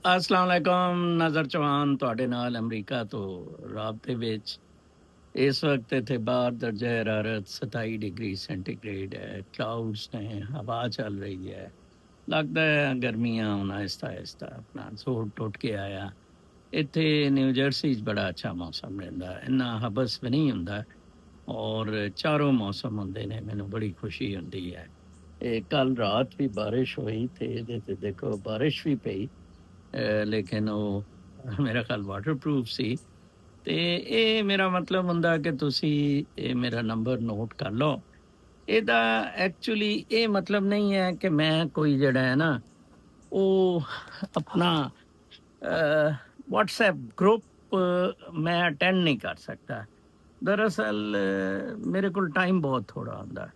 अस्सलाम वालेकुम नज़र चौहान ਤੁਹਾਡੇ ਨਾਲ ਅਮਰੀਕਾ ਤੋਂ ਰਾਬਤੇ ਵਿੱਚ ਇਸ ਵਕਤ ਇੱਥੇ ਬਾਹਰ ਦਰਜਾ ਹਰਾਰਤ 27 ਡਿਗਰੀ ਸੈਂਟੀਗ੍ਰੇਡ ਹੈ ਕਲਾਉਡਸ ਨੇ ਹਵਾ ਚੱਲ ਰਹੀ ਹੈ ਲੱਗਦਾ ਹੈ ਗਰਮੀਆਂ ਹੁਣ ਆਹਿਸਤਾ ਆਹਿਸਤਾ ਆਪਣਾ ਜ਼ੋਰ ਟੁੱਟ ਕੇ ਆਇਆ ਇੱਥੇ ਨਿਊ ਜਰਸੀ 'ਚ ਬੜਾ ਅੱਛਾ ਮੌਸਮ ਰਹਿੰਦਾ ਇੰਨਾ ਹਬਸ ਵੀ ਨਹੀਂ ਹੁੰਦਾ ਔਰ ਚਾਰੋਂ ਮੌਸਮ ਹੁੰਦੇ ਨੇ ਮੈਨੂੰ ਬੜੀ ਖੁਸ਼ੀ ਹੁੰਦੀ ਹੈ ਇਹ ਕੱਲ ਰਾਤ ਵੀ ਬਾਰਿਸ਼ ਹੋਈ ਤੇ ਇਹਦੇ ਤੇ ਦੇਖੋ ਬਾਰਿਸ਼ ਵੀ ਪਈ ਲੇਕਿਨ ਉਹ ਮੇਰਾ ਖਿਆਲ ਵਾਟਰਪ੍ਰੂਫ ਸੀ ਤੇ ਇਹ ਮੇਰਾ ਮਤਲਬ ਹੁੰਦਾ ਕਿ ਤੁਸੀਂ ਇਹ ਮੇਰਾ ਨੰਬਰ ਨੋਟ ਕਰ ਲਓ ਇਹਦਾ ਐਕਚੁਅਲੀ ਇਹ ਮਤਲਬ ਨਹੀਂ ਹੈ ਕਿ ਮੈਂ ਕੋਈ ਜਿਹੜਾ ਹੈ ਨਾ ਉਹ ਆਪਣਾ WhatsApp ਗਰੁੱਪ ਮੈਂ ਅਟੈਂਡ ਨਹੀਂ ਕਰ ਸਕਦਾ ਦਰਅਸਲ ਮੇਰੇ ਕੋਲ ਟਾਈਮ ਬਹੁਤ ਥੋੜਾ ਹੁੰਦਾ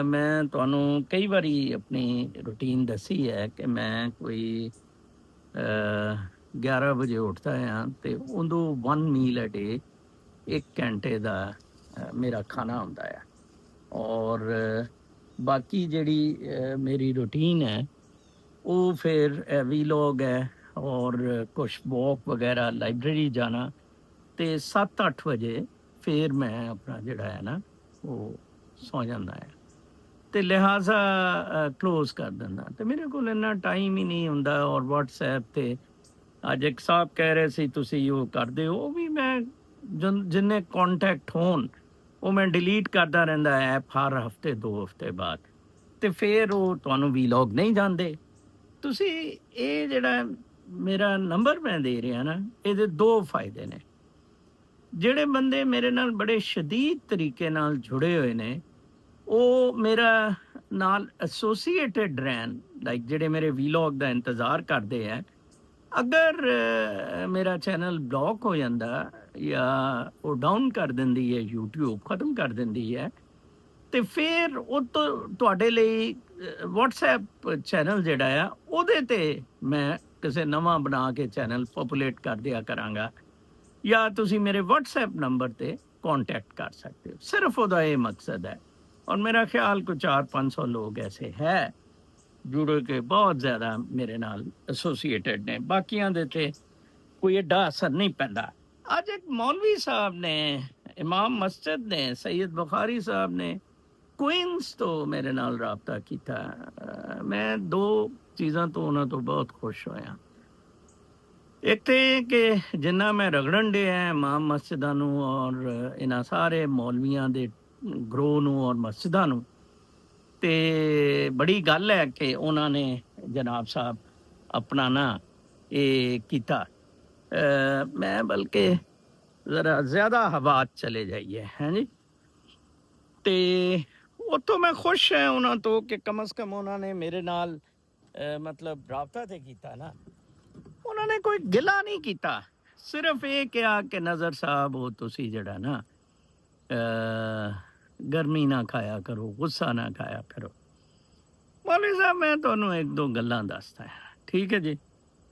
ਮੈਂ ਤੁਹਾਨੂੰ ਕਈ ਵਾਰੀ ਆਪਣੀ ਰੂਟੀਨ ਦੱਸੀ ਹੈ ਕਿ ਮੈਂ ਕੋਈ 11 ਵਜੇ ਉੱਠਦਾ ਹਾਂ ਤੇ ਉਦੋਂ 1 ਮੀਲ ਅ ਡੇ 1 ਘੰਟੇ ਦਾ ਮੇਰਾ ਖਾਣਾ ਹੁੰਦਾ ਹੈ ਔਰ ਬਾਕੀ ਜਿਹੜੀ ਮੇਰੀ ਰੂਟੀਨ ਹੈ ਉਹ ਫਿਰ ਵੀਲੋਗ ਹੈ ਔਰ ਕੁਛ ਵਾਕ ਵਗੈਰਾ ਲਾਇਬ੍ਰੇਰੀ ਜਾਣਾ ਤੇ 7-8 ਵਜੇ ਫਿਰ ਮੈਂ ਆਪਣਾ ਜਿਹੜਾ ਹੈ ਨਾ ਉਹ ਸੌ ਜਾਂਦਾ ਹੈ ਤੇ ਲਿਹਾਜ਼ਾ ਕਲੋਜ਼ ਕਰ ਦਿੰਦਾ ਤੇ ਮੇਰੇ ਕੋਲ ਇੰਨਾ ਟਾਈਮ ਹੀ ਨਹੀਂ ਹੁੰਦਾ ਔਰ WhatsApp ਤੇ ਅੱਜ ਇੱਕ ਸਾਹਿਬ ਕਹਿ ਰਹੇ ਸੀ ਤੁਸੀਂ ਉਹ ਕਰਦੇ ਹੋ ਉਹ ਵੀ ਮੈਂ ਜਿੰਨੇ ਕੰਟੈਕਟ ਹੋਣ ਉਹ ਮੈਂ ਡਿਲੀਟ ਕਰਦਾ ਰਹਿੰਦਾ ਐਪ ਹਰ ਹਫਤੇ 2 ਹਫਤੇ ਬਾਅਦ ਤੇ ਫਿਰ ਉਹ ਤੁਹਾਨੂੰ ਵੀਲੌਗ ਨਹੀਂ ਜਾਂਦੇ ਤੁਸੀਂ ਇਹ ਜਿਹੜਾ ਮੇਰਾ ਨੰਬਰ ਮੈਂ ਦੇ ਰਿਹਾ ਨਾ ਇਹਦੇ 2 ਫਾਇਦੇ ਨੇ ਜਿਹੜੇ ਬੰਦੇ ਮੇਰੇ ਨਾਲ ਬੜੇ ਸ਼ਦੀਦ ਤਰੀਕੇ ਨਾਲ ਜੁੜੇ ਹੋਏ ਨੇ ਉਹ ਮੇਰਾ ਨਾਲ ਐਸੋਸੀਏਟਡ ਰਹਿਣ ਲਾਈਕ ਜਿਹੜੇ ਮੇਰੇ ਵੀਲੌਗ ਦਾ ਇੰਤਜ਼ਾਰ ਕਰਦੇ ਹੈ ਅਗਰ ਮੇਰਾ ਚੈਨਲ ਬਲੌਕ ਹੋ ਜਾਂਦਾ ਜਾਂ ਉਹ ਡਾਊਨ ਕਰ ਦਿੰਦੀ ਹੈ YouTube ਖਤਮ ਕਰ ਦਿੰਦੀ ਹੈ ਤੇ ਫਿਰ ਉਹ ਤੋਂ ਤੁਹਾਡੇ ਲਈ WhatsApp ਚੈਨਲ ਜਿਹੜਾ ਆ ਉਹਦੇ ਤੇ ਮੈਂ ਕਿਸੇ ਨਵਾਂ ਬਣਾ ਕੇ ਚੈਨਲ ਪੋਪੂਲੇਟ ਕਰ ਦਿਆ ਕਰਾਂਗਾ ਜਾਂ ਤੁਸੀਂ ਮੇਰੇ WhatsApp ਨੰਬਰ ਤੇ कांटेक्ट कर सकते हो सिर्फ ਉਹਦਾ ਇਹ ਮਕਸਦ ਹੈ और मेरा ख्याल को 400-500 लोग ऐसे है जुड़े के बहुत ज़्यादा मेरे नाल एसोसीएटेड ने बाकियां दे ते कोई एडा असर नहीं पैंदा आज एक मौलवी साहब ने इमाम मस्जिद ने सैयद बुखारी साहब ने क्वींस तो मेरे नाल राबता किया मैं 2 चीज़ां तो उन्हां तो बहुत खुश होया एक तो कि जिन्ना मैं रगड़न डे है इमाम मस्जिदां नूं और इन्हां सारे मौलवियां दे ਗਰੋਹ ਨੂੰ ਔਰ ਮਸਜਿਦਾਂ ਨੂੰ ਤੇ ਬੜੀ ਗੱਲ ਹੈ ਕਿ ਉਹਨਾਂ ਨੇ ਜਨਾਬ ਸਾਹਿਬ ਆਪਣਾ ਨਾ ਇਹ ਕੀਤਾ ਮੈਂ ਬਲਕਿ ਜ਼ਰਾ ਜ਼ਿਆਦਾ ਹਵਾ ਚਲੇ ਜਾਈਏ ਹੈ ਜੀ ਤੇ ਉੱਥੋਂ ਮੈਂ ਖੁਸ਼ ਹਾਂ ਉਹਨਾਂ ਤੋਂ ਕਿ ਕਮ ਸੇ ਕਮ ਉਹਨਾਂ ਨੇ ਮੇਰੇ ਨਾਲ ਮਤਲਬ ਰਾਬਤਾ ਤੇ ਕੀਤਾ ਨਾ ਉਹਨਾਂ ਨੇ ਕੋਈ ਗਿਲਾ ਨਹੀਂ ਕੀਤਾ ਸਿਰਫ ਇਹ ਕਿਹਾ ਕਿ ਨਜ਼ਰ ਸਾਹਿਬ ਉਹ ਤੁਸੀਂ ਜਿਹੜਾ ਨਾ गर्मी ना खाया करो गुस्सा ना खाया करो मौलवी साहब मैं ਤੁਹਾਨੂੰ 1-2 ਗੱਲਾਂ ਦੱਸਦਾ ਹਾਂ ਠੀਕ ਹੈ ਜੀ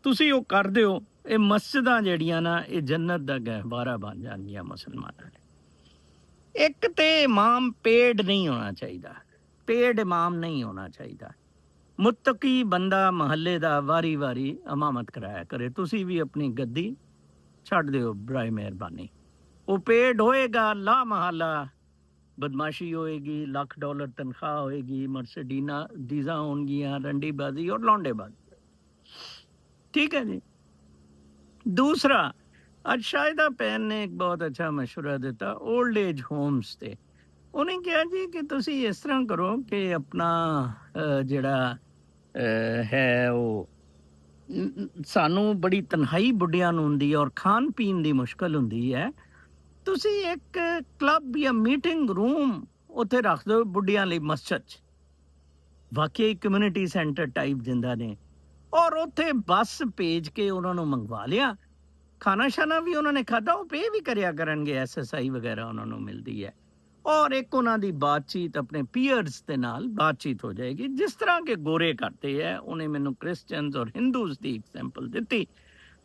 ਤੁਸੀਂ ਉਹ ਕਰਦੇ ਹੋ ਇਹ ਮਸਜਿਦਾਂ ਜਿਹੜੀਆਂ ਨਾ ਇਹ ਜੰਨਤ ਦਾ ਗਹਿਵਾਰਾ ਬਣ ਜਾਣਗੀਆਂ ਮੁਸਲਮਾਨਾਂ ਲਈ ਇੱਕ ਤੇ ਇਮਾਮ ਪੇਡ ਨਹੀਂ ਹੋਣਾ ਚਾਹੀਦਾ ਪੇਡ ਇਮਾਮ ਨਹੀਂ ਹੋਣਾ ਚਾਹੀਦਾ ਮੁੱਤਕੀ ਬੰਦਾ ਮਹੱਲੇ ਦਾ ਵਾਰੀ-ਵਾਰੀ ਇਮਾਮਤ ਕਰਾਇਆ ਕਰੇ ਤੁਸੀਂ ਵੀ ਆਪਣੀ ਗੱਦੀ ਛੱਡ ਦਿਓ ਬਰਾਏ ਮਿਹਰਬਾਨੀ ਉਹ ਪੇਡ ਹੋਏਗਾ ਲਾ ਮਹੱਲਾ बदमाशी होएगी $1,00,000 तनख्वाह होएगी मर्सिडीना डीजा होंगियां रंडीबाजी और लौंडेबाजी ठीक है जी दूसरा आज शाहिदा पैन ने एक बहुत अच्छा मशवरा दिता ओल्ड एज होम्स ते उन्हें कहा जी कि तुसी इस तरह करो कि अपना जिहड़ा है वो सानू बड़ी तन्हाई बुढ़ियां नूं हुंदी और खान पीन दी मुश्किल हुंदी है ਤੁਸੀਂ ਇੱਕ ਕਲੱਬ ਜਾਂ ਮੀਟਿੰਗ ਰੂਮ ਉੱਥੇ ਰੱਖ ਦਿਓ ਬੁੱਢੀਆਂ ਲਈ ਮਸਜਿਦ 'ਚ ਵਾਕਈ ਕਮਿਊਨਿਟੀ ਸੈਂਟਰ ਟਾਈਪ ਜਿੰਦਾ ਨੇ ਔਰ ਉੱਥੇ ਬੱਸ ਭੇਜ ਕੇ ਉਹਨਾਂ ਨੂੰ ਮੰਗਵਾ ਲਿਆ ਖਾਣਾ ਸ਼ਾਨਾ ਵੀ ਉਹਨਾਂ ਨੇ ਖਾਧਾ ਉਹ ਪੇ ਵੀ ਕਰਿਆ ਕਰਨਗੇ SSI ਵਗੈਰਾ ਉਹਨਾਂ ਨੂੰ ਮਿਲਦੀ ਹੈ ਔਰ ਇੱਕ ਉਹਨਾਂ ਦੀ ਬਾਤਚੀਤ ਆਪਣੇ ਪੀਅਰਸ ਦੇ ਨਾਲ ਬਾਤਚੀਤ ਹੋ ਜਾਏਗੀ ਜਿਸ ਤਰ੍ਹਾਂ ਕਿ ਗੋਰੇ ਕਰਦੇ ਹੈ ਉਹਨੇ ਮੈਨੂੰ ਕ੍ਰਿਸਚੀਅਨਸ ਔਰ ਹਿੰਦੂਸ ਦੀ ਐਗਜ਼ਾਮਪਲ ਦਿੱਤੀ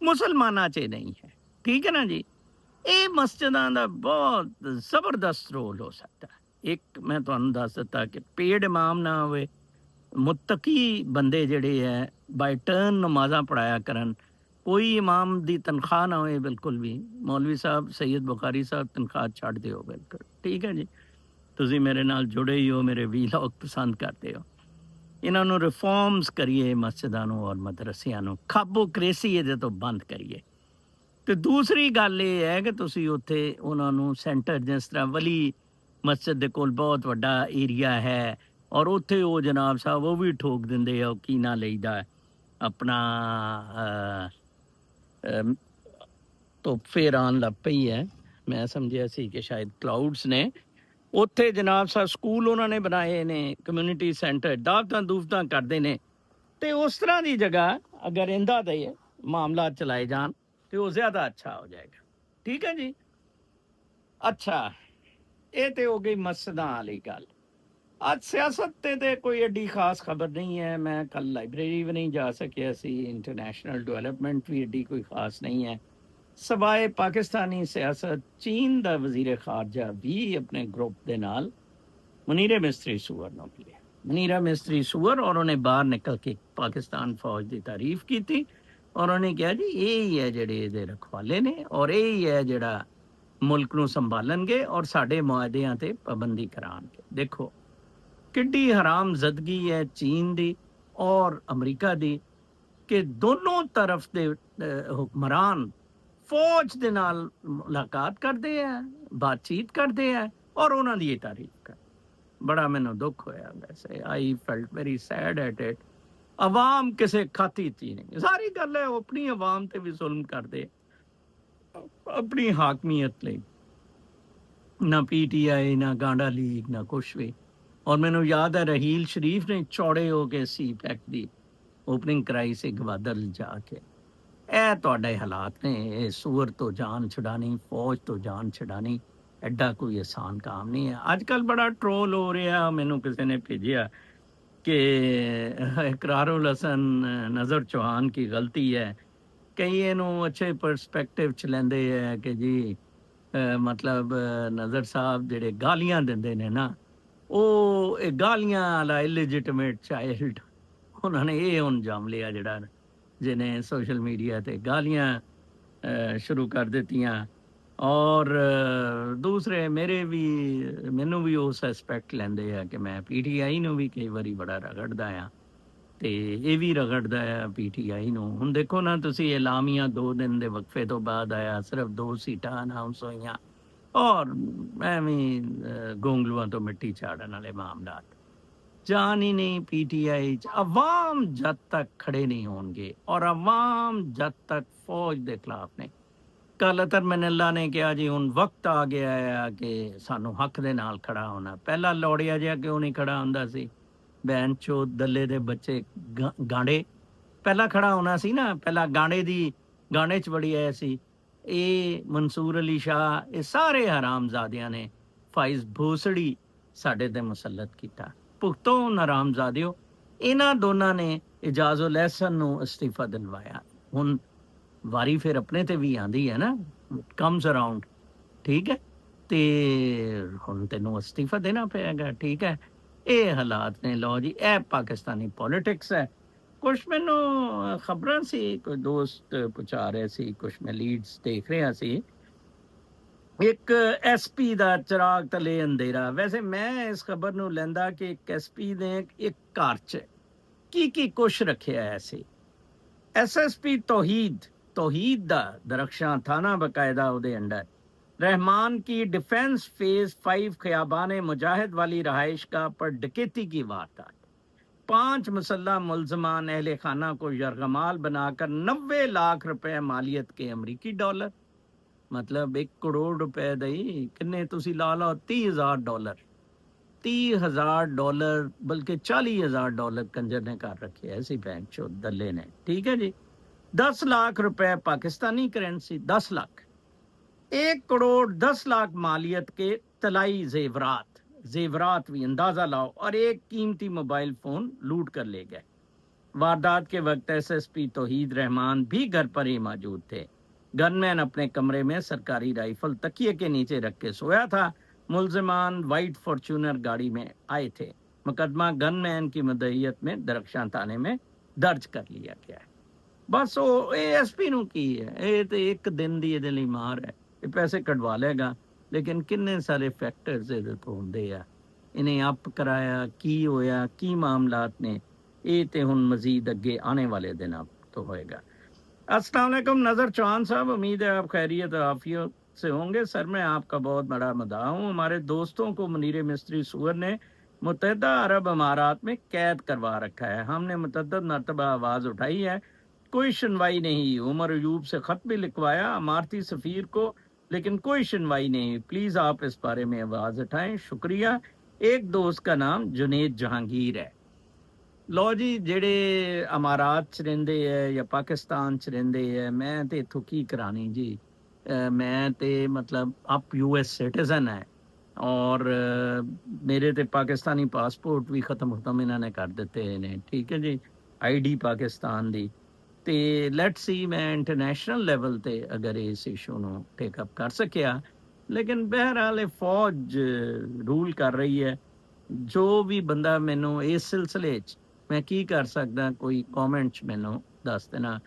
ਮੁਸਲਮਾਨਾਂ 'ਚ ਨਹੀਂ ਹੈ ਠੀਕ ਹੈ ਨਾ ਜੀ ਇਹ ਮਸਜਿਦਾਂ ਦਾ ਬਹੁਤ ਜ਼ਬਰਦਸਤ ਰੋਲ ਹੋ ਸਕਦਾ ਇੱਕ ਮੈਂ ਤੁਹਾਨੂੰ ਦੱਸ ਦਿੱਤਾ ਕਿ ਪੇਡ ਇਮਾਮ ਨਾ ਹੋਵੇ ਮੁੱਤਕੀ ਬੰਦੇ ਜਿਹੜੇ ਹੈ ਬਾਈ ਟਰਨ ਨਮਾਜ਼ਾਂ ਪੜ੍ਹਾਇਆ ਕਰਨ। ਕੋਈ ਇਮਾਮ ਦੀ ਤਨਖਾਹ ਨਾ ਹੋਏ ਬਿਲਕੁਲ ਵੀ। ਮੌਲਵੀ ਸਾਹਿਬ ਸੈਯਦ ਬੁਖਾਰੀ ਸਾਹਿਬ ਤਨਖਾਹ ਛੱਡ ਦਿਓ ਬਿਲਕੁਲ, ਠੀਕ ਹੈ ਜੀ। ਤੁਸੀਂ ਮੇਰੇ ਨਾਲ ਜੁੜੇ ਹੀ ਹੋ, ਮੇਰੇ ਵੀਲੌਗ ਪਸੰਦ ਕਰਦੇ ਹੋ। ਇਹਨਾਂ ਨੂੰ ਰਿਫਾਰਮਸ ਕਰੀਏ, ਮਸਜਿਦਾਂ ਨੂੰ ਔਰ ਮਦਰਸਿਆਂ ਨੂੰ, ਖਾਬੋਕ੍ਰੇਸੀ ਇਹਦੇ ਤੋਂ ਬੰਦ ਕਰੀਏ। ਤੇ ਦੂਸਰੀ ਗੱਲ ਇਹ ਹੈ ਕਿ ਤੁਸੀਂ ਉੱਥੇ ਉਹਨਾਂ ਨੂੰ ਸੈਂਟਰ, ਜਿਸ ਤਰ੍ਹਾਂ ਵਲੀ ਮਸਜਿਦ ਦੇ ਕੋਲ ਬਹੁਤ ਵੱਡਾ ਏਰੀਆ ਹੈ, ਔਰ ਉੱਥੇ ਉਹ ਜਨਾਬ ਸਾਹਿਬ ਉਹ ਵੀ ਠੋਕ ਦਿੰਦੇ ਆ, ਉਹ ਕੀ ਨਾ ਲਈਦਾ ਆਪਣਾ ਧੁੱਪ ਫੇਰ ਆਉਣ ਲੱਗ ਪਈ ਹੈ, ਮੈਂ ਸਮਝਿਆ ਸੀ ਕਿ ਸ਼ਾਇਦ ਕਲਾਊਡਸ ਨੇ। ਉੱਥੇ ਜਨਾਬ ਸਾਹਿਬ ਸਕੂਲ ਉਹਨਾਂ ਨੇ ਬਣਾਏ ਨੇ, ਕਮਿਊਨਿਟੀ ਸੈਂਟਰ, ਦਾਵਤਾਂ ਦੂਵਤਾਂ ਕਰਦੇ ਨੇ। ਤੇ ਉਸ ਤਰ੍ਹਾਂ ਦੀ ਜਗ੍ਹਾ ਅਗਰ ਇਹਦਾ ਦੇ ਮਾਮਲਾ ਚਲਾਏ ਜਾਣ ਤੇ ਉਹ ਜ਼ਿਆਦਾ ਅੱਛਾ ਹੋ ਜਾਏਗਾ, ਠੀਕ ਹੈ ਜੀ। ਅੱਛਾ, ਇਹ ਤੇ ਹੋ ਗਈ ਮਸਜਿਦਾਂ ਵਾਲੀ ਗੱਲ। ਅੱਜ ਸਿਆਸਤ ਤੇ ਕੋਈ ਐਡੀ ਖਾਸ ਖਬਰ ਨਹੀਂ ਹੈ। ਮੈਂ ਕੱਲ ਲਾਇਬ੍ਰੇਰੀ ਵੀ ਨਹੀਂ ਜਾ ਸਕਿਆ ਸੀ। ਇੰਟਰਨੈਸ਼ਨਲ ਡਿਵੈਲਪਮੈਂਟ ਵੀ ਐਡੀ ਕੋਈ ਖਾਸ ਨਹੀਂ ਹੈ, ਸਵਾਏ ਪਾਕਿਸਤਾਨੀ ਸਿਆਸਤ। ਚੀਨ ਦਾ ਵਜ਼ੀਰ ਖਾਰਜਾ ਵੀ ਆਪਣੇ ਗਰੁੱਪ ਦੇ ਨਾਲ ਮਨੀਰਾ ਮਿਸਤਰੀ ਸੂਰ ਨੂੰ ਮਿਲਿਆ। ਮਨੀਰਾ ਮਿਸਤਰੀ ਸੂਰ, ਔਰ ਉਹਨੇ ਬਾਹਰ ਨਿਕਲ ਕੇ ਪਾਕਿਸਤਾਨ ਫੌਜ ਦੀ ਤਾਰੀਫ ਕੀਤੀ, ਔਰ ਉਹਨੇ ਕਿਹਾ ਜੀ ਇਹ ਹੀ ਹੈ ਜਿਹੜੇ ਇਹਦੇ ਰਖਵਾਲੇ ਨੇ, ਔਰ ਇਹ ਹੀ ਹੈ ਜਿਹੜਾ ਮੁਲਕ ਨੂੰ ਸੰਭਾਲਣਗੇ ਔਰ ਸਾਡੇ ਮੁਆਹਦਿਆਂ ਤੇ ਪਾਬੰਦੀ ਕਰਾਉਣਗੇ। ਦੇਖੋ ਕਿੱਡੀ ਹਰਾਮਜ਼ਦਗੀ ਹੈ ਚੀਨ ਦੀ ਔਰ ਅਮਰੀਕਾ ਦੀ, ਕਿ ਦੋਨੋਂ ਤਰਫ ਦੇ ਹੁਕਮਰਾਨ ਫੌਜ ਦੇ ਨਾਲ ਮੁਲਾਕਾਤ ਕਰਦੇ ਆ, ਬਾਤਚੀਤ ਕਰਦੇ ਆ, ਔਰ ਉਹਨਾਂ ਦੀ ਇਹ ਤਾਰੀਫ ਕਰ। ਬੜਾ ਮੈਨੂੰ ਦੁੱਖ ਹੋਇਆ। ਵੈਸੇ I felt very sad at it. ਆਵਾਮ ਕਿਸੇ ਖਾਤੀ ਚੀ ਨਹੀਂ, ਸਾਰੀ ਗੱਲ ਹੈ ਉਹ ਆਪਣੀ ਆਵਾਮ ਤੇ ਵੀ ਜ਼ੁਲਮ ਕਰਦੇ, ਆਪਣੀ ਹਾਕਮੀਅਤ ਲਈ। ਨਾ PTI, ਨਾ ਗਾਂਡਾ ਲੀਗ, ਨਾ ਕੁਛ ਵੀ। ਔਰ ਮੈਨੂੰ ਯਾਦ ਹੈ ਰਹੀਲ ਸ਼ਰੀਫ ਨੇ ਚੌੜੇ ਹੋ ਕੇ CPEC ਦੀ ਓਪਨਿੰਗ ਕਰਾਈ ਸੀ ਗਵਾਦਰ ਜਾ ਕੇ। ਇਹ ਤੁਹਾਡੇ ਹਾਲਾਤ ਨੇ। ਇਹ ਸੂਰ ਤੋਂ ਜਾਨ ਛੁਡਾਣੀ, ਫੌਜ ਤੋਂ ਜਾਨ ਛੁਡਾਣੀ ਐਡਾ ਕੋਈ ਆਸਾਨ ਕੰਮ ਨਹੀਂ ਹੈ। ਅੱਜ ਕੱਲ੍ਹ ਬੜਾ ਟ੍ਰੋਲ ਹੋ ਰਿਹਾ। ਮੈਨੂੰ ਕਿਸੇ ਨੇ ਭੇਜਿਆ ਕਿ ਇਕਰਾरुल हसन नज़र चौहान की गलती है। कई ਇਹਨੂੰ ਅੱਛੇ ਪਰਸਪੈਕਟਿਵ 'ਚ ਲੈਂਦੇ ਹੈ ਕਿ ਜੀ ਮਤਲਬ ਨਜ਼ਰ ਸਾਹਿਬ ਜਿਹੜੇ ਗਾਲੀਆਂ ਦਿੰਦੇ ਨੇ ਨਾ, ਉਹ ਇਹ ਗਾਲੀਆਂ ਵਾਲਾ ਇਲਿਜਿਟਮੇਟ ਚਾਈਲਡ, ਉਹਨਾਂ ਨੇ ਇਹ ਅੰਜਾਮ ਲਿਆ ਜਿਹੜਾ ਜਿਹਨੇ ਸੋਸ਼ਲ ਮੀਡੀਆ ਤੇ ਗਾਲੀਆਂ ਸ਼ੁਰੂ ਕਰ ਦਿੱਤੀਆਂ। ਔਰ ਦੂਸਰੇ ਮੈਨੂੰ ਵੀ ਉਹ ਸਸਪੈਕਟ ਲੈਂਦੇ ਆ ਕਿ ਮੈਂ PTI ਨੂੰ ਵੀ ਕਈ ਵਾਰੀ ਬੜਾ ਰਗੜਦਾ ਆ, ਤੇ ਇਹ ਵੀ ਰਗੜਦਾ ਆ PTI ਨੂੰ। ਹੁਣ ਦੇਖੋ ਨਾ ਤੁਸੀਂ, ਐਲਾਮੀਆਂ 2 ਦਿਨ ਦੇ ਵਕਫੇ ਤੋਂ ਬਾਅਦ ਆਇਆ, ਸਿਰਫ 2 ਸੀਟਾਂ ਅਨਾਉਂਸ ਹੋਈਆਂ, ਔਰ ਐਵੇਂ ਗੋਂਗਲੂਆਂ ਤੋਂ ਮਿੱਟੀ ਝਾੜਨ ਵਾਲੇ ਮਾਮਲਾਤ। ਜਾਨ ਹੀ ਨਹੀਂ PTI 'ਚ। ਅਵਾਮ ਜਦ ਤੱਕ ਖੜੇ ਨਹੀਂ ਹੋਣਗੇ, ਔਰ ਅਵਾਮ ਜਦ ਤੱਕ ਫੌਜ ਦੇ ਖਿਲਾਫ ਨੇ। ਕੱਲ੍ਹ ਅਤਰ ਮਨੀਲਾ ਨੇ ਕਿਹਾ ਜੀ ਹੁਣ ਵਕਤ ਆ ਗਿਆ ਹੈ ਕਿ ਸਾਨੂੰ ਹੱਕ ਦੇ ਨਾਲ ਖੜਾ ਹੋਣਾ। ਪਹਿਲਾਂ ਲੌੜਿਆ ਜਿਹਾ ਕਿਉਂ ਨਹੀਂ ਖੜਾ ਹੁੰਦਾ ਸੀ? ਬੈਨ ਚੋ ਦੱਲੇ ਦੇ ਬੱਚੇ ਗਾਂਡੇ ਪਹਿਲਾਂ ਖੜਾ ਹੋਣਾ ਸੀ ਨਾ। ਪਹਿਲਾਂ ਗਾਣੇ 'ਚ ਵੜੀ ਆਏ ਸੀ। ਇਹ ਮਨਸੂਰ ਅਲੀ ਸ਼ਾਹ, ਇਹ ਸਾਰੇ ਹਰਾਮਜ਼ਾਦਿਆਂ ਨੇ ਫਾਇਜ਼ ਭੋਸੜੀ ਸਾਡੇ ਤੇ ਮੁਸੱਲਤ ਕੀਤਾ। ਭੁਗਤੋ ਹਰਾਮਜ਼ਾਦਿਓ। ਇਹਨਾਂ ਦੋਨਾਂ ਨੇ ਇਜਾਜ਼ੁਲ ਅਹਿਸਨ ਨੂੰ ਅਸਤੀਫਾ ਦਿਲਵਾਇਆ। ਹੁਣ ਵਾਰੀ ਫਿਰ ਆਪਣੇ ਤੇ ਵੀ ਆਂਦੀ ਹੈ ਨਾ, ਕਮਸ ਅਰਾਊਂਡ, ਠੀਕ ਹੈ। ਤੇ ਹੁਣ ਤੈਨੂੰ ਅਸਤੀਫਾ ਦੇਣਾ ਪਏਗਾ, ਠੀਕ ਹੈ। ਇਹ ਹਾਲਾਤ ਨੇ। ਲਓ ਜੀ, ਇਹ ਪਾਕਿਸਤਾਨੀ ਪੋਲੀਟਿਕਸ ਹੈ। ਕੁਛ ਮੈਨੂੰ ਖਬਰਾਂ ਸੀ, ਕੋਈ ਦੋਸਤ ਪਹੁੰਚਾ ਰਹੇ ਸੀ, ਕੁਛ ਮੈਂ ਲੀਡਸ ਦੇਖ ਰਿਹਾ ਸੀ। ਇੱਕ SP ਦਾ ਚਿਰਾਗ ਤਲੇ ਅੰਧੇਰਾ। ਵੈਸੇ ਮੈਂ ਇਸ ਖਬਰ ਨੂੰ ਲੈਂਦਾ ਕਿ ਇੱਕ SP ਨੇ ਇੱਕ ਘਰ 'ਚ ਕੀ ਕੁਛ ਰੱਖਿਆ ਹੈ ਸੀ। SSP तौहीद दा दरख्शां थाना बाकायदा उहदे अंडर। रहमान की डिफेंस फेज 5 खयाबान मुजाहिद वाली रहाइश का पर डकैती की वारदात। 5 मुसल्लह मुलजमान अहले खाना को यरगमाल बनाकर 90 लाख रुपए मालियत के अमरीकी डॉलर, मतलब 1 करोड़ रुपए दई किन्ने तुसी ला लो, $30,000, $30,000, बल्कि $40,000 कंजर ने कर रखे ऐसी बैंक चो दल्ले ने, ठीक है जी। 10 लाख रुपए पाकिस्तानी करेंसी, 10 लाख, 1 करोड़ 10 लाख मालियत के तलाई जेवरात भी अंदाजा लाओ, और एक कीमती मोबाइल फोन लूट कर ले गए। वारदात के वक्त SSP तौहीद रहमान भी घर पर ही मौजूद थे। गनमैन अपने कमरे में सरकारी राइफल तकिए के नीचे रख के सोया था। मुलजमान वाइट फॉर्चूनर गाड़ी में आए थे। मुकदमा गनमैन की मदहियत में दरख्शां थाने में ਦਰਜ ਕਰ ਲਿਆ ਗਿਆ ਹੈ। ਬਸ ਉਹ ASP ਨੂੰ ਕੀ ਹੈ, ਇਹ ਤੇ ਇੱਕ ਦਿਨ ਦੀ ਇਹਦੇ ਲਈ ਮਾਰ ਹੈ, ਇਹ ਪੈਸੇ ਕਢਵਾ ਲੇਗਾ, ਲੇਕਿਨ ਕਿੰਨੇ ਸਾਰੇ ਫੈਕਟਰਸ ਇਹਦੇ ਤੋਂ ਹੁੰਦੇ ਆ। ਇਹਨੇ ਅਪ ਕਰਾਇਆ, ਕੀ ਹੋਇਆ, ਕੀ ਮਾਮਲਾਤ ਨੇ, ਇਹ ਤੇ ਹੁਣ ਮਜ਼ੀਦ ਅੱਗੇ आने वाले दिनों तो होएगा। अस्सलाम वालेकुम नज़र चौहान साहब, उम्मीद है आप खैरियत और आफियत से होंगे। सर मैं आपका बहुत बड़ा मदाह हूँ। हमारे दोस्तों को मुनीर मिस्त्री सूअर ने मुत्तहदा अरब अमारात में कैद करवा रखा है। हमने मुतअद्दिद मरतबा आवाज़ उठाई है, कोई सुनवाई नहीं। उमर अयूब से ख़त भी लिखवाया अमारती सफ़ीर को, लेकिन कोई सुनवाई नहीं। प्लीज़ आप इस बारे में आवाज़ उठाएं, शुक्रिया। एक दोस्त का नाम जुनेद जहांगीर है। लो जी, ਜਿਹੜੇ ਅਮਾਰਾਤ 'ਚ ਰਹਿੰਦੇ ਹੈ ਜਾਂ ਪਾਕਿਸਤਾਨ 'ਚ ਰਹਿੰਦੇ ਹੈ, ਮੈਂ ਤੇ ਇੱਥੋਂ ਕੀ ਕਰਾਣੀ ਜੀ। ਮੈਂ ਤੇ ਮਤਲਬ ਆਪ US ਸਿਟੀਜ਼ਨ ਹੈ ਔਰ ਮੇਰੇ ਤੇ ਪਾਕਿਸਤਾਨੀ ਪਾਸਪੋਰਟ ਵੀ ਖਤਮ ਇਹਨਾਂ ਨੇ ਕਰ ਦਿੱਤੇ ਨੇ, ਠੀਕ ਹੈ ਜੀ, ID ਪਾਕਿਸਤਾਨ ਦੀ। ਤੇ ਲੈਟ ਸੀ ਮੈਂ ਇੰਟਰਨੈਸ਼ਨਲ ਲੈਵਲ ਤੇ ਅਗਰ ਇਸ ਇਸ਼ੂ ਨੂੰ ਟੇਕ ਅਪ ਕਰ ਸਕਿਆ, ਲੇਕਿਨ ਬਹਿਰਹਾਲ ਇਹ ਫੌਜ ਰੂਲ ਕਰ ਰਹੀ ਹੈ। ਜੋ ਵੀ ਬੰਦਾ ਮੈਨੂੰ ਇਸ ਸਿਲਸਿਲੇ 'ਚ ਮੈਂ ਕੀ ਕਰ ਸਕਦਾ, ਕੋਈ ਕਮੈਂਟ 'ਚ ਮੈਨੂੰ ਦੱਸ ਦੇਣਾ।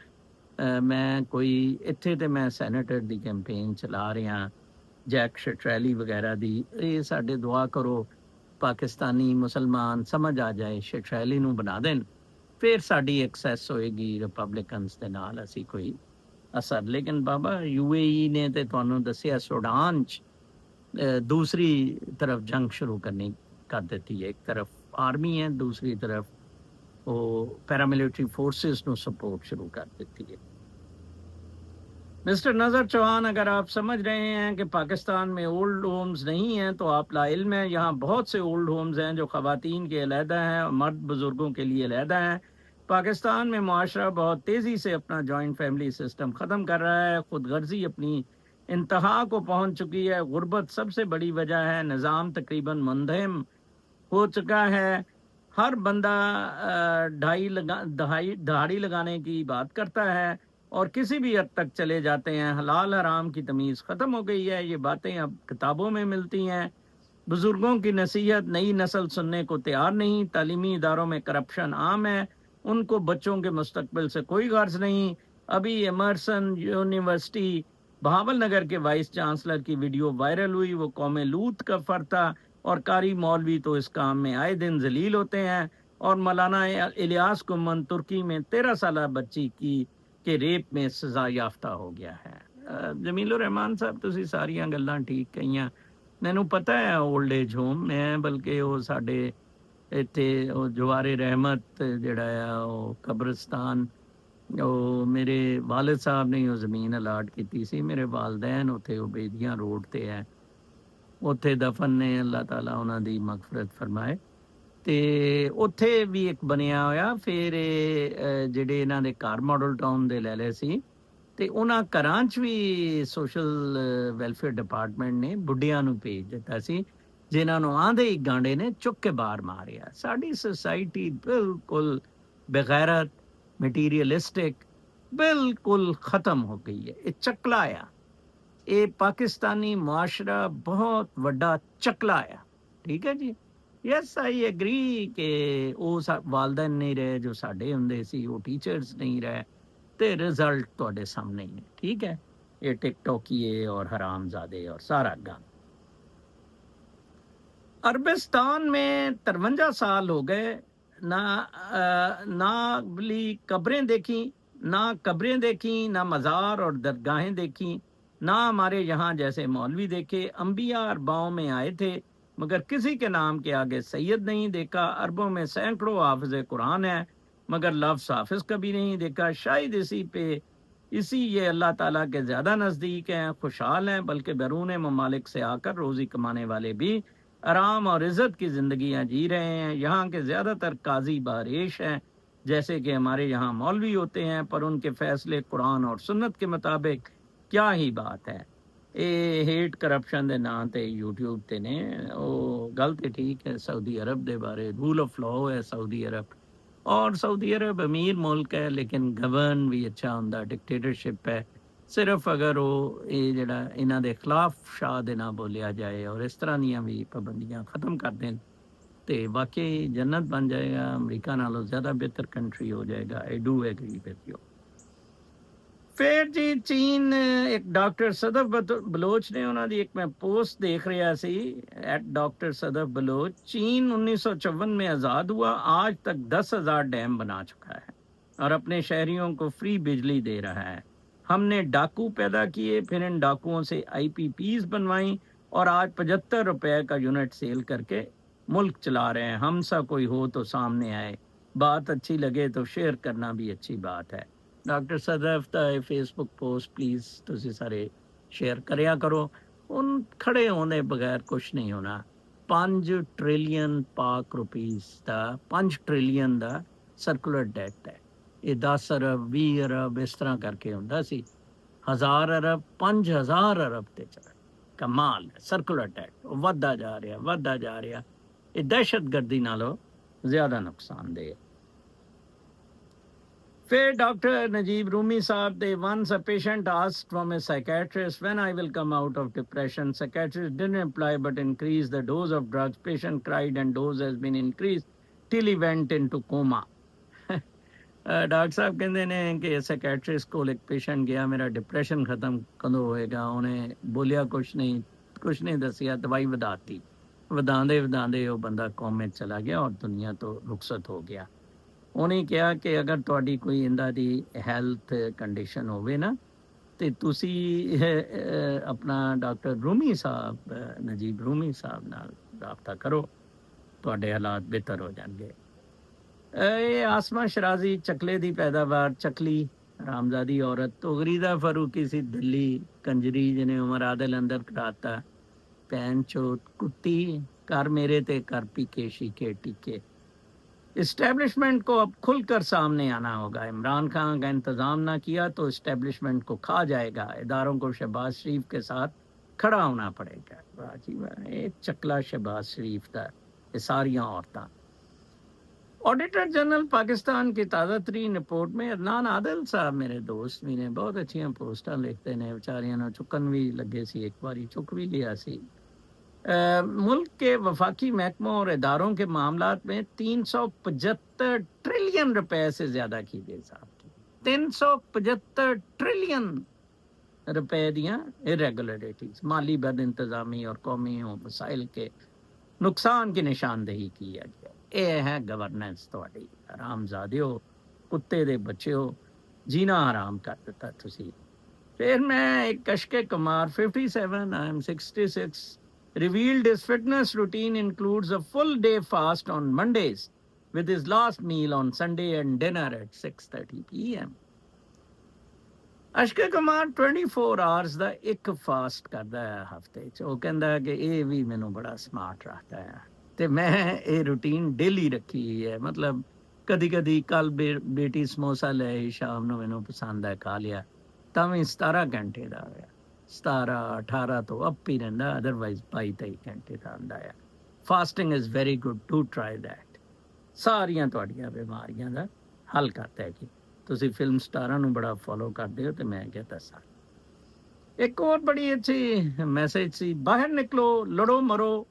ਮੈਂ ਕੋਈ ਇੱਥੇ ਤੇ ਮੈਂ ਸੈਨੇਟਰ ਦੀ ਕੈਂਪੇਨ ਚਲਾ ਰਿਹਾ, ਜੈਕ ਸ਼ਟਰੈਲੀ ਵਗੈਰਾ ਦੀ। ਇਹ ਸਾਡੇ ਦੁਆ ਕਰੋ ਪਾਕਿਸਤਾਨੀ ਮੁਸਲਮਾਨ ਸਮਝ ਆ ਜਾਏ, ਸ਼ਟਰੈਲੀ ਨੂੰ ਬਣਾ ਦੇਣ, ਫਿਰ ਸਾਡੀ ਐਕਸੈਸ ਹੋਏਗੀ ਰਿਪਬਲਿਕਨਸ ਦੇ ਨਾਲ, ਅਸੀਂ ਕੋਈ ਅਸਰ। ਲੇਕਿਨ ਬਾਬਾ UAE ਨੇ ਤੇ ਤੁਹਾਨੂੰ ਦੱਸਿਆ ਸੁਡਾਨ 'ਚ दूसरी तरफ जंग शुरू करनी कर देती है। एक तरफ आर्मी है, दूसरी तरफ वो पैरामिलिट्री फोर्सेस को सपोर्ट शुरू कर देती है। मिस्टर नज़र चौहान, अगर आप समझ रहे हैं कि पाकिस्तान में ओल्ड होम्स नहीं हैं तो आप लाइल्म हैं। यहाँ बहुत से ओल्ड होम्स हैं जो ख़वातीन के अलहदा हैं और मर्द बुज़ुर्गों के लिए अलहदा हैं। पाकिस्तान में मुआशरा बहुत तेज़ी से अपना जॉइंट फैमिली सिस्टम ख़त्म कर रहा है। खुद गर्जी अपनी इंतहा को पहुंच चुकी है। गुर्बत सबसे बड़ी वजह है। निज़ाम तकरीबन मुंहदम हो चुका है। हर बंदा दहाड़ी लगाने की बात करता है और किसी भी हद तक चले जाते हैं। हलाल हराम की तमीज़ ख़त्म हो गई है। ये बातें अब किताबों में मिलती हैं। बुज़ुर्गों की नसीहत नई नस्ल सुनने को तैयार नहीं। तालीमी इदारों में करप्शन आम है। उनको बच्चों के मुस्तकबिल से कोई गर्ज नहीं। अभी एमर्सन यूनिवर्सिटी बहावल नगर के वाइस चांसलर की वीडियो वायरल हुई। वो कौम लूत का फर था और कारी मौलवी तो इस काम में आए दिन जलील होते हैं। और मौलाना इलियास कुमन तुर्की में 13 साल बच्ची के रेप में सज़ा याफ्ता हो गया है। जमीलुर रहमान साहब, तुसी सारियां गल्लां ठीक कहियां। मैनू पता है ओल्ड एज होम, मैं बल्कि वो साडे इत्थे जवारे रहमत जिहड़ा आ वो कब्रिस्तान, ਉਹ ਮੇਰੇ ਵਾਲਿਦ ਸਾਹਿਬ ਨੇ ਉਹ ਜ਼ਮੀਨ ਅਲਾਟ ਕੀਤੀ ਸੀ। ਮੇਰੇ ਵਾਲਦੈਨ ਉੱਥੇ ਉਬੈਦੀਆਂ ਰੋਡ ਤੇ ਹੈ, ਉੱਥੇ ਦਫਨ ਨੇ, ਅੱਲਾਹ ਤਾਲਾ ਉਹਨਾਂ ਦੀ ਮਗਫਰਤ ਫਰਮਾਏ। ਤੇ ਉੱਥੇ ਵੀ ਇੱਕ ਬਣਿਆ ਹੋਇਆ। ਫਿਰ ਇਹ ਜਿਹੜੇ ਇਹਨਾਂ ਦੇ ਘਰ ਮਾਡਲ ਟਾਊਨ ਦੇ ਲੈ ਲਏ ਸੀ, ਤੇ ਉਹਨਾਂ ਘਰਾਂ 'ਚ ਵੀ ਸੋਸ਼ਲ ਵੈਲਫੇਅਰ ਡਿਪਾਰਟਮੈਂਟ ਨੇ ਬੁੱਢਿਆਂ ਨੂੰ ਭੇਜ ਦਿੱਤਾ ਸੀ, ਜਿਨ੍ਹਾਂ ਨੂੰ ਆਂਦੇ ਹੀ ਗਾਂਡੇ ਨੇ ਚੁੱਕ ਕੇ ਬਾਹਰ ਮਾਰਿਆ। ਸਾਡੀ ਸੁਸਾਇਟੀ ਬਿਲਕੁਲ ਬੇਗੈਰਤ, ਮਟੀਰੀਅਲਿਸਟਿਕ, ਬਿਲਕੁਲ ਖਤਮ ਹੋ ਗਈ ਹੈ। ਇਹ ਚੱਕਲਾ ਆ, ਇਹ ਪਾਕਿਸਤਾਨੀ ਮੁਆਸ਼ਰਾ ਬਹੁਤ ਵੱਡਾ ਚੱਕਲਾ ਆ, ਠੀਕ ਹੈ ਜੀ। ਯੈਸ ਆਈ ਐਗਰੀ ਕਿ ਉਹ ਵਾਲਦੈਨ ਨਹੀਂ ਰਹੇ ਜੋ ਸਾਡੇ ਹੁੰਦੇ ਸੀ, ਉਹ ਟੀਚਰਸ ਨਹੀਂ ਰਹੇ, ਤੇ ਰਿਜ਼ਲਟ ਤੁਹਾਡੇ ਸਾਹਮਣੇ ਹੀ ਹੈ, ਠੀਕ ਹੈ। ਇਹ टिकटॉकिए और हरामजादे और सारा गम। अरबिस्तान में 53 साल हो गए, ना कब्रें देखी, ना मज़ार और दरगाहें देखी, ना हमारे यहाँ जैसे मौलवी देखे। अम्बिया अरबाओं में आए थे मगर किसी के नाम के आगे सैयद नहीं देखा। अरबों में सैकड़ों हाफिज़ कुरान है मगर लफ्ज़ हाफिज़ कभी नहीं देखा। शायद इसी ये अल्लाह ताला के ज़्यादा नज़दीक हैं, खुशहाल हैं, बल्कि बैरून ममालिक से आकर रोज़ी कमाने वाले भी आराम और इज़्ज़त की ज़िंदगियाँ जी रहे हैं। यहाँ के ज़्यादातर काजी बारिश हैं, जैसे कि हमारे यहाँ मौलवी होते हैं, पर उनके फ़ैसले कुरान और सुन्नत के मुताबिक क्या ही बात है। ये हेट करप्शन के नाम ते यूट्यूब ते ने वो गल ते ठीक है। सऊदी अरब के बारे रूल ऑफ लॉ है सऊदी अरब, और सऊदी अरब अमीर मुल्क है लेकिन गवर्न भी अच्छा होंदा, डिक्टेटरशिप है। सिर्फ अगर वो ये जड़ा इन्हां दे खिलाफ शाह दे ना बोलिया जाए और इस तरह दियां भी पाबंदियां खत्म कर दें ਤੇ ਵਾਕਈ ਜੰਨਤ ਬਣ ਜਾਏਗਾ, ਅਮਰੀਕਾ ਨਾਲੋਂ ਜ਼ਿਆਦਾ ਬਿਹਤਰ ਕੰਟਰੀ ਹੋ ਜਾਏਗਾ। I do agri with you. ਫਿਰ ਜੀ ਚੀਨ, ਇੱਕ ਡਾਕਟਰ ਸਦਫ ਬਲੋਚ ਨੇ, ਉਹਨਾਂ ਦੀ ਇੱਕ ਮੈਂ पोस्ट देख रहा सी @डॉक्टर सदफ बलोच। चीन 1954 में आज़ाद हुआ, आज तक 10,000 डैम बना चुका है और अपने शहरियों को फ्री बिजली दे रहा है। हमने डाकू पैदा किए, फिर इन डाकुओं से IPPs बनवाई और आज 75 रुपए का यूनिट सेल करके मुल्क चला रहे हैं। हम सा कोई हो तो सामने आए, बात अच्छी लगे तो शेयर करना भी अच्छी बात है। ਡਾਕਟਰ ਸਦਫ ਦਾ ਇਹ ਫੇਸਬੁੱਕ ਪੋਸਟ ਪਲੀਜ਼ ਤੁਸੀਂ ਸਾਰੇ ਸ਼ੇਅਰ ਕਰਿਆ ਕਰੋ। ਹੁਣ ਖੜੇ ਹੋਣ ਦੇ ਬਗੈਰ ਕੁਛ ਨਹੀਂ ਹੋਣਾ। 5 ਟ੍ਰਿਲੀਅਨ ਪਾਕ ਰੁਪੀਸ ਦਾ, 5 ਟ੍ਰਿਲੀਅਨ ਦਾ ਸਰਕੂਲਰ ਡੈਟ ਹੈ। ਇਹ 10 ਅਰਬ 20 ਅਰਬ ਇਸ ਤਰ੍ਹਾਂ ਕਰਕੇ ਹੁੰਦਾ ਸੀ। 1000 ਅਰਬ 5000 ਅਰਬ ਤੇ ਚਲਾ। ਕਮਾਲ ਹੈ। ਸਰਕੂਲਰ ਡੈਟ ਉਹ ਵੱਧਦਾ ਜਾ ਰਿਹਾ, ਵੱਧਦਾ ਜਾ ਰਿਹਾ। ਇਹ ਦਹਿਸ਼ਤਗਰਦੀ ਨਾਲੋਂ ਜ਼ਿਆਦਾ ਨੁਕਸਾਨਦੇਹ ਹੈ। फिर डॉक्टर नजीब रूमी साहब, they once a patient asked from a psychiatrist when I will come out of depression. Psychiatrist didn't reply but increased the dose of drugs. Patient cried and dose has been increased till he went into coma. Doctor ਸਾਹਿਬ ਕਹਿੰਦੇ ਨੇ ਕਿ ਸਾਈਕੈਟਰਿਸਟ ਕੋਲ ਇੱਕ patient ਗਿਆ, ਮੇਰਾ depression ਖਤਮ ਕਦੋਂ ਹੋਏਗਾ? ਉਹਨੇ ਬੋਲਿਆ ਕੁਛ ਨਹੀਂ ਦੱਸਿਆ, ਦਵਾਈ ਵਧਾਤੀ। ਵਧਾਉਂਦੇ ਉਹ ਬੰਦਾ ਕੋਮੇ 'ਚ ਚਲਾ ਗਿਆ ਔਰ ਦੁਨੀਆ ਤੋਂ ਰੁਖਸਤ ਹੋ ਗਿਆ। ਉਹਨੇ ਕਿਹਾ ਕਿ ਅਗਰ ਤੁਹਾਡੀ ਕੋਈ ਇੰਦਾ ਦੀ ਹੈਲਥ ਕੰਡੀਸ਼ਨ ਹੋਵੇ ਨਾ, ਤੇ ਤੁਸੀਂ ਆਪਣਾ ਡਾਕਟਰ ਰੂਮੀ ਸਾਹਿਬ, ਨਜੀਬ ਰੂਮੀ ਸਾਹਿਬ ਨਾਲ ਰਾਬਤਾ ਕਰੋ, ਤੁਹਾਡੇ ਹਾਲਾਤ ਬਿਹਤਰ ਹੋ ਜਾਣਗੇ। ਇਹ ਆਸਮਾ ਸ਼ਰਾਜ਼ੀ, ਚਕਲੇ ਦੀ ਪੈਦਾਵਾਰ, ਚਕਲੀ ਰਾਮਜ਼ਾਦੀ ਔਰਤ। ਤੋਗਰੀਦਾ ਫਾਰੂਕੀ ਸੀ ਦਿੱਲੀ ਕੰਜਰੀ, ਜਿਹਨੇ ਉਮਰ ਆਦਲ ਅੰਦਰ ਕਰਾਤਾ। ਭੈਣ ਚੋਦ ਕੁੱਤੀ, ਕਰ मेरे ते कर पीके शीके टीके। इस्टेब्लिशमेंट को अब खुलकर सामने आना होगा। इमरान खान का इंतज़ाम ना किया तो इस्टेब्लिशमेंट को खा जाएगा। इदारों को शहबाज शरीफ के साथ खड़ा होना पड़ेगा। वाह जी वाह, ये चकला शहबाज शरीफ का, ये सारियाँ औरतां। ऑडिटर जनरल पाकिस्तान की ताज़ा तरीन रिपोर्ट में अदनान आदिल साहब मेरे दोस्त भी ने बहुत अच्छियां पोस्टां लिखते ने, बेचारियां नूं चुकन भी लगे सी, एक बारी चुक भी लिया सी। मुल्क के वफाकी महकमों और इदारों के मामलात में 375 ट्रिलियन रुपए से ज़्यादा की गई साहब। 375 ट्रिलियन रुपए दियाँ इरेगुलरिटीज, माली बद इंतज़ामी और कौमी वसाइल के नुकसान की निशानदेही की गया। ये है गवर्नेंस थोड़ी। हरामजादियो, कुत्ते दे बच्चे हो, जीना हराम कर दिता तुसी। फिर मैं एक कशके Kumar 57, I am 66, revealed his fitness routine includes a full day fast on Mondays with his last meal on Sunday and dinner at 6:30 p.m. ਅਸ਼ਕੇ ਕੁਮਾਰ 24 ਆਵਰਸ ਦਾ ਇੱਕ ਫਾਸਟ ਕਰਦਾ ਹੈ ਹਫਤੇ 'ਚ। ਉਹ ਕਹਿੰਦਾ ਕਿ ਇਹ ਵੀ ਮੈਨੂੰ ਬੜਾ ਸਮਾਰਟ ਰੱਖਦਾ ਹੈ ਤੇ ਮੈਂ ਇਹ ਰੂਟੀਨ ਡੇਲੀ ਰੱਖੀ ਹੈ। ਮਤਲਬ ਕਦੀ ਕੱਲ ਬੇਟੀ ਸਮੋਸਾ ਲੈ ਆਈ ਸ਼ਾਮ ਨੂੰ, ਮੈਨੂੰ ਪਸੰਦ ਹੈ, ਖਾ ਲਿਆ, ਤਾਂ ਵੀ 17 ਘੰਟੇ ਦਾ ਹੋਇਆ। 17 18 ਤੋਂ ਅੱਪ ਹੀ ਰਹਿੰਦਾ, ਅਦਰਵਾਈਜ਼ 22-23 ਘੰਟੇ ਦਾ ਹੁੰਦਾ ਹੈ। Fasting is very good, to try that. ਸਾਰੀਆਂ ਤੁਹਾਡੀਆਂ ਬਿਮਾਰੀਆਂ ਦਾ ਹੱਲ ਕਰਦਾ ਹੈ। ਕਿ ਤੁਸੀਂ ਫਿਲਮ ਸਟਾਰਾਂ ਨੂੰ ਬੜਾ ਫੋਲੋ ਕਰਦੇ ਹੋ ਤੇ ਮੈਂ ਕਿਹਾ ਦੱਸਾਂ। ਇੱਕ ਹੋਰ ਬੜੀ ਅੱਛੀ ਮੈਸੇਜ ਸੀ, ਬਾਹਰ ਨਿਕਲੋ, ਲੜੋ ਮਰੋ,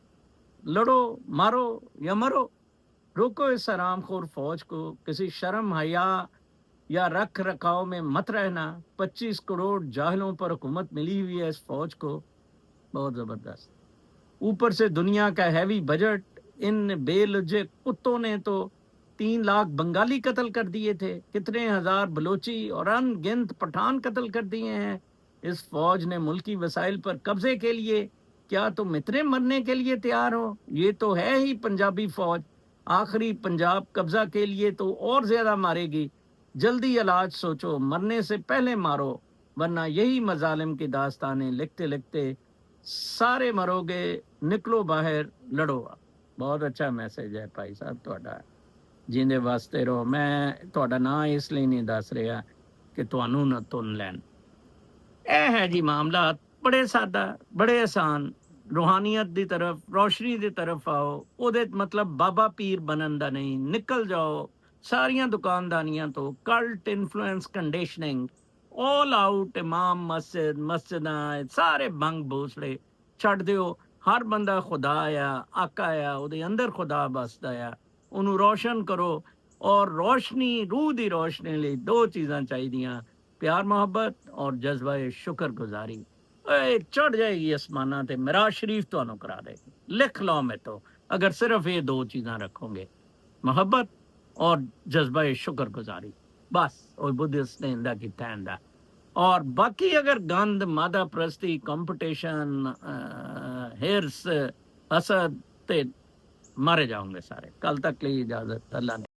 लड़ो मारो या मरो, रोको इस हरामखोर फौज को, किसी शर्म हया या रख रखाव में मत रहना। 25 करोड़ जाहिलों पर हुकूमत मिली हुई है इस फौज को, बहुत ज़बरदस्त। ऊपर से दुनिया का हैवी बजट। इन बेलुजे कुत्तों ने तो 3 लाख बंगाली कत्ल कर दिए थे, कितने हजार बलोची और अनगिनत पठान कत्ल कर दिए हैं। इस फौज ने मुल्की वसाइल पर कब्जे के लिए, क्या तुम इतने मरने के लिए तैयार हो? ये तो है ही पंजाबी फौज। आखिरी पंजाब कब्जा के लिए तो और ज्यादा मारेगी। जल्दी इलाज सोचो, मरने से पहले मारो, वरना यही मजालिम की दास्तानें लिखते लिखते सारे मरोगे। निकलो बाहर, लड़ो। बहुत अच्छा मैसेज है भाई साहब ਤੁਹਾਡਾ, ਜਿੰਦੇ ਵਾਸਤੇ ਰਹੋ। ਮੈਂ ਤੁਹਾਡਾ ਨਾਂ ਇਸ ਲਈ ਨਹੀਂ ਦੱਸ ਰਿਹਾ ਕਿ ਤੁਹਾਨੂੰ ਨਾ ਤੁਨ ਲੈਣ। ਇਹ ਹੈ ਜੀ ਮਾਮਲਾ, ਬੜੇ ਸਾਦਾ, ਬੜੇ ਆਸਾਨ। रूहानियत की तरफ, रोशनी की तरफ आओ। ਉਹਦੇ मतलब बाबा पीर बनन ਦਾ नहीं, निकल जाओ सारियां दुकानदारियां तो। Cult influence conditioning all out. इमाम मस्जिद, मस्जिदां, सारे भंग भूसड़े छड़ दिओ। ਹਰ ਬੰਦਾ ਖੁਦਾ ਆ, ਆਕਾ ਆ, ਉਹਦੇ ਅੰਦਰ ਖੁਦਾ ਬਸਦਾ ਆ, ਉਹਨੂੰ ਰੋਸ਼ਨ ਕਰੋ। ਔਰ ਰੋਸ਼ਨੀ, ਰੂਹ ਦੀ ਰੋਸ਼ਨੀ ਲਈ ਦੋ ਚੀਜ਼ਾਂ ਚਾਹੀਦੀਆਂ, ਪਿਆਰ ਮੁਹੱਬਤ ਔਰ ਜਜ਼ਬਾ ਸ਼ੁਕਰਗੁਜ਼ਾਰੀ। ਇਹ ਚੜ ਜਾਏਗੀ ਅਸਮਾਨਾਂ ਤੇ, ਮਿਰਾਜ ਸ਼ਰੀਫ ਤੁਹਾਨੂੰ ਕਰਾ ਦੇਗੀ। ਲਿਖ ਲਓ ਮੇਰੇ ਤੋਂ, ਅਗਰ ਸਿਰਫ ਇਹ ਦੋ ਚੀਜ਼ਾਂ ਰੱਖੋਗੇ, ਮੁਹੱਬਤ ਔਰ ਜਜ਼ਬਾ ਸ਼ੁਕਰਗੁਜ਼ਾਰੀ, ਬਸ ਉਹ ਬੁੱਧਿਸਟ ਨੇ ਇੰਦਾ ਕੀਤਾ ਇੰਦਾ। ਔਰ ਬਾਕੀ ਅਗਰ ਗੰਦ, ਮਾਦਾ ਪ੍ਰਸਤੀ, ਕੰਪੀਟੀਸ਼ਨ, हिर्स, हसद ते मारे जाओगे सारे। कल तक के लिए इजाजत, अल्लाह ने।